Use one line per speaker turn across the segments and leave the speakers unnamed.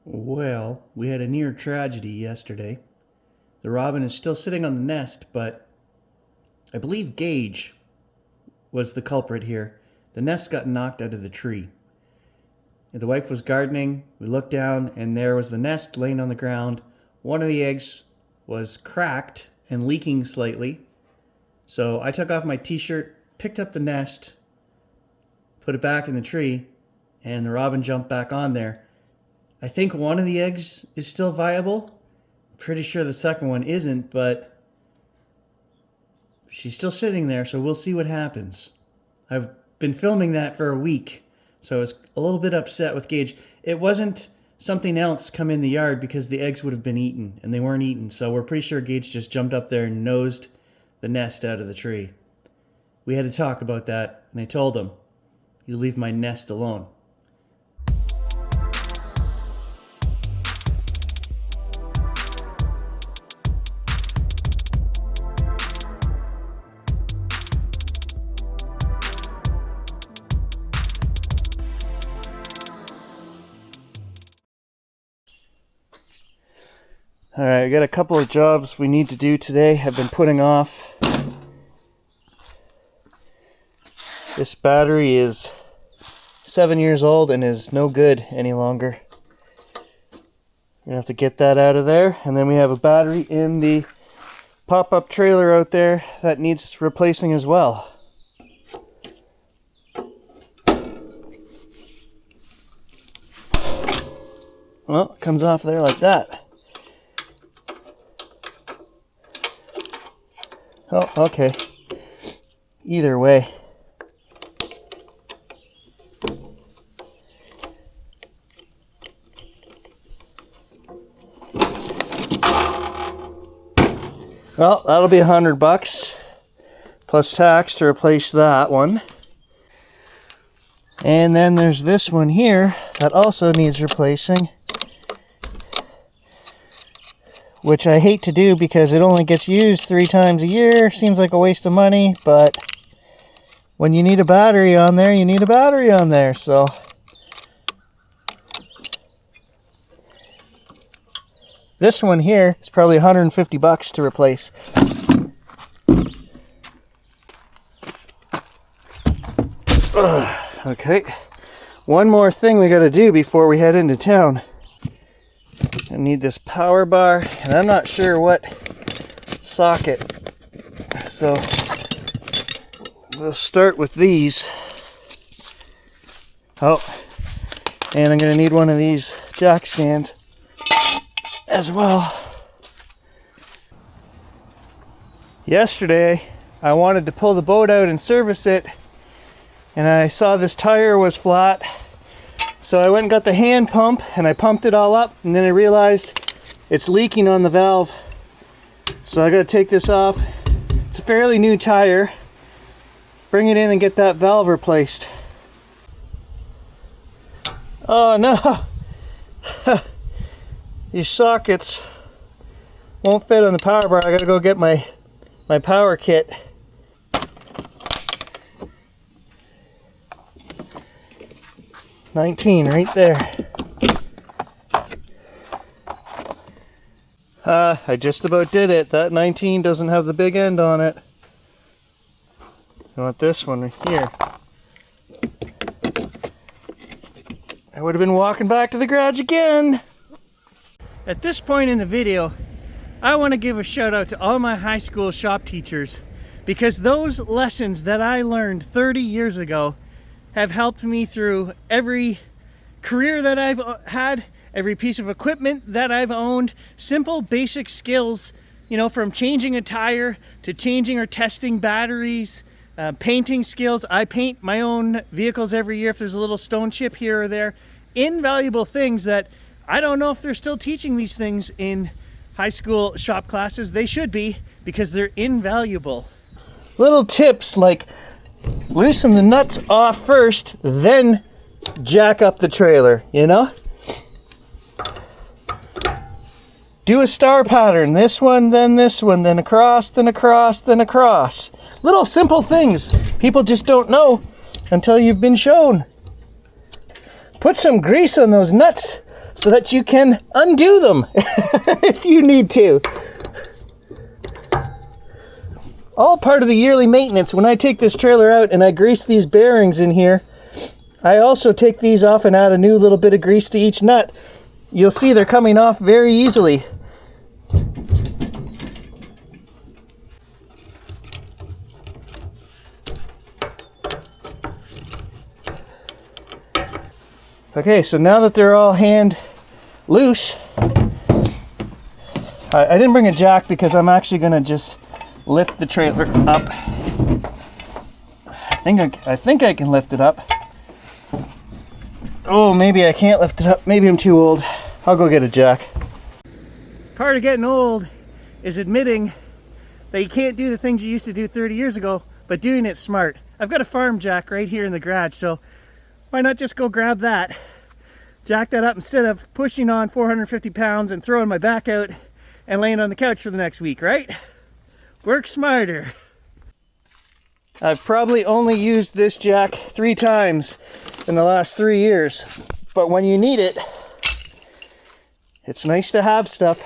Well, we had a near tragedy yesterday. The robin is still sitting on the nest, but I believe Gage was the culprit here. The nest got knocked out of the tree. The wife was gardening. We looked down, and there was the nest laying on the ground. One of the eggs was cracked and leaking slightly. So I took off my t-shirt, picked up the nest, put it back in the tree, and the robin jumped back on there. I think one of the eggs is still viable. Pretty sure the second one isn't, but she's still sitting there, so we'll see what happens. I've been filming that for a week, so I was a little bit upset with Gage. It wasn't something else come in the yard because the eggs would have been eaten, and they weren't eaten, so we're pretty sure Gage just jumped up there and nosed the nest out of the tree. We had to talk about that, and I told him, "You leave my nest alone." Alright, I got a couple of jobs we need to do today. I've been putting off. This battery is 7 years old and is no good any longer. We're gonna have to get that out of there. And then we have a battery in the pop-up trailer out there that needs replacing as well. Well, it comes off there like that. Oh, okay. Either way. Well, that'll be $100 plus tax to replace that one. And then there's this one here that also needs replacing, which I hate to do because it only gets used 3 times a year. Seems like a waste of money, but when you need a battery on there, you need a battery on there, so. This one here is probably $150 to replace. Okay, one more thing we gotta do before we head into town. I need this power bar, and I'm not sure what socket, so we'll start with these. Oh, and I'm gonna need one of these jack stands as well. Yesterday I wanted to pull the boat out and service it, and I saw this tire was flat, so I went and got the hand pump and I pumped it all up, and then I realized it's leaking on the valve, so I gotta take this off. It's a fairly new tire. Bring it in and get that valve replaced. Oh no! These sockets won't fit on the power bar. I gotta go get my power kit. $19 right there. I just about did it. That 19 doesn't have the big end on it. I want this one right here. I would have been walking back to the garage again. At this point in the video, I want to give a shout out to all my high school shop teachers, because those lessons that I learned 30 years ago have helped me through every career that I've had, every piece of equipment that I've owned. Simple basic skills, you know, from changing a tire to changing or testing batteries, painting skills. I paint my own vehicles every year if there's a little stone chip here or there. Invaluable things that I don't know if they're still teaching these things in high school shop classes. They should be, because they're invaluable. Little tips like loosen the nuts off first, then jack up the trailer, you know? Do a star pattern. This one, then across, then across, then across. Little simple things people just don't know until you've been shown. Put some grease on those nuts so that you can undo them if you need to. All part of the yearly maintenance. When I take this trailer out and I grease these bearings in here, I also take these off and add a new little bit of grease to each nut. You'll see they're coming off very easily. Okay, so now that they're all hand loose, I didn't bring a jack because I'm actually going to just lift the trailer up. I think I can lift it up. Oh, maybe I can't lift it up. Maybe I'm too old. I'll go get a jack. Part of getting old is admitting that you can't do the things you used to do 30 years ago, but doing it smart. I've got a farm jack right here in the garage, so why not just go grab that, jack that up instead of pushing on 450 pounds and throwing my back out and laying on the couch for the next week, right? Work smarter. I've probably only used this jack 3 times in the last 3 years, but when you need it, it's nice to have stuff.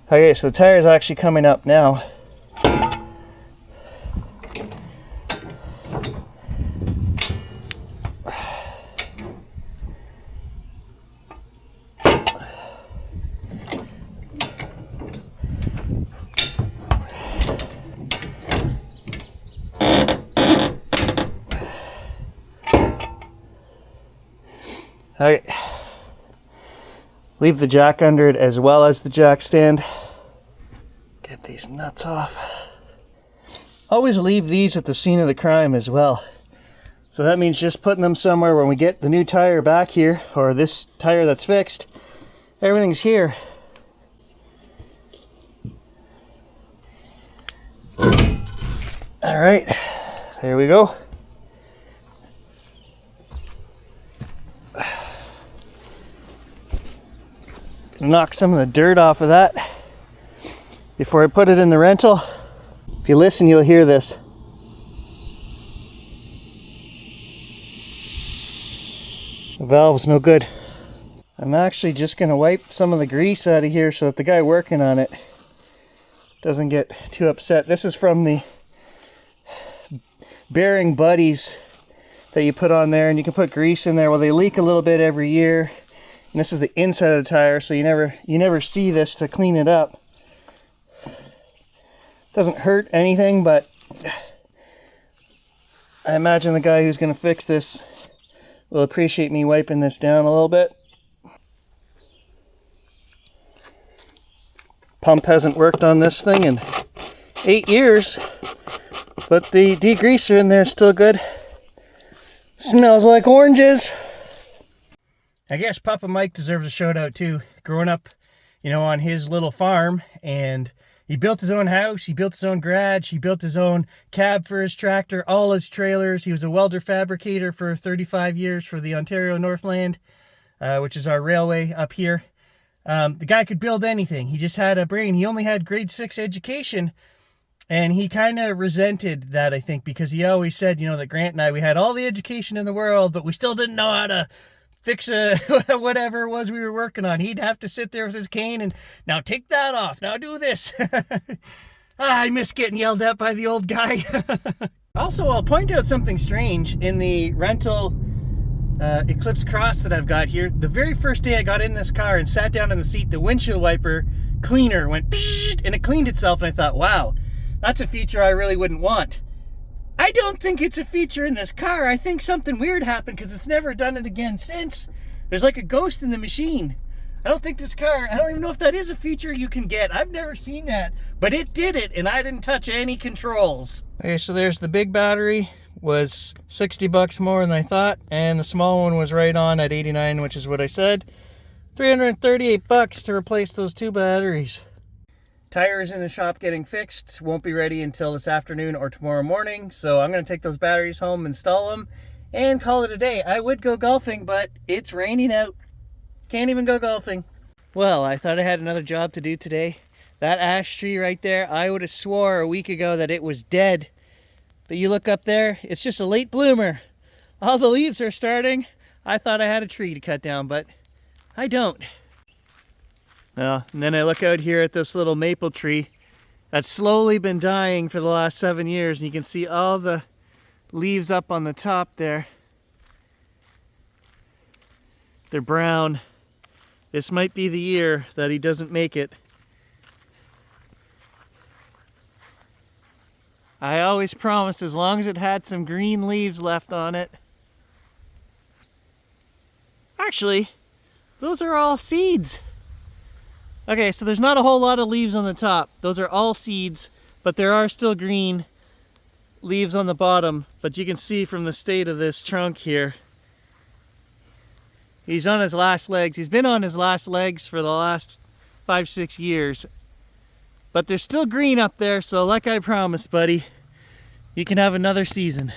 Okay, so the tire is actually coming up now. Okay, leave the jack under it as well as the jack stand. Get these nuts off. Always leave these at the scene of the crime as well. So that means just putting them somewhere when we get the new tire back here, or this tire that's fixed, everything's here. All right, there we go. Knock some of the dirt off of that before I put it in the rental. If you listen, you'll hear this. The valve's no good. I'm actually just going to wipe some of the grease out of here so that the guy working on it doesn't get too upset. This is from the bearing buddies that you put on there, and you can put grease in there. Well, they leak a little bit every year. And this is the inside of the tire, so you never see this to clean it up. Doesn't hurt anything, but I imagine the guy who's going to fix this will appreciate me wiping this down a little bit. Pump hasn't worked on this thing in 8 years, but the degreaser in there is still good. Smells like oranges. I guess Papa Mike deserves a shout out too. Growing up, you know, on his little farm, and he built his own house, he built his own garage, he built his own cab for his tractor, all his trailers. He was a welder fabricator for 35 years for the Ontario Northland, which is our railway up here. The guy could build anything. He just had a brain. He only had grade 6 education, and he kind of resented that, I think, because he always said, you know, that Grant and I, we had all the education in the world, but we still didn't know how to fix whatever it was we were working on. He'd have to sit there with his cane and, now take that off, now do this. I miss getting yelled at by the old guy. Also, I'll point out something strange in the rental Eclipse Cross that I've got here. The very first day I got in this car and sat down in the seat, the windshield wiper cleaner went psh, and it cleaned itself, and I thought, wow, that's a feature I really wouldn't want. I don't think it's a feature in this car. I think something weird happened because it's never done it again since. There's like a ghost in the machine. I don't think this car, I don't even know if that is a feature you can get. I've never seen that, but it did it, and I didn't touch any controls. Okay, so there's the big battery. Was 60 bucks more than I thought, and the small one was right on at 89, which is what I said. 338 bucks to replace those 2 batteries. Tire is in the shop getting fixed. Won't be ready until this afternoon or tomorrow morning. So I'm going to take those batteries home, install them, and call it a day. I would go golfing, but it's raining out. Can't even go golfing. Well, I thought I had another job to do today. That ash tree right there, I would have swore a week ago that it was dead. But you look up there, it's just a late bloomer. All the leaves are starting. I thought I had a tree to cut down, but I don't. Well, and then I look out here at this little maple tree that's slowly been dying for the last 7 years, and you can see all the leaves up on the top there. They're brown. This might be the year that he doesn't make it. I always promised as long as it had some green leaves left on it. Actually, those are all seeds. Okay, so there's not a whole lot of leaves on the top. Those are all seeds, but there are still green leaves on the bottom. But you can see from the state of this trunk here, he's on his last legs. He's been on his last legs for the last 5-6 years. But there's still green up there, so like I promised, buddy, you can have another season.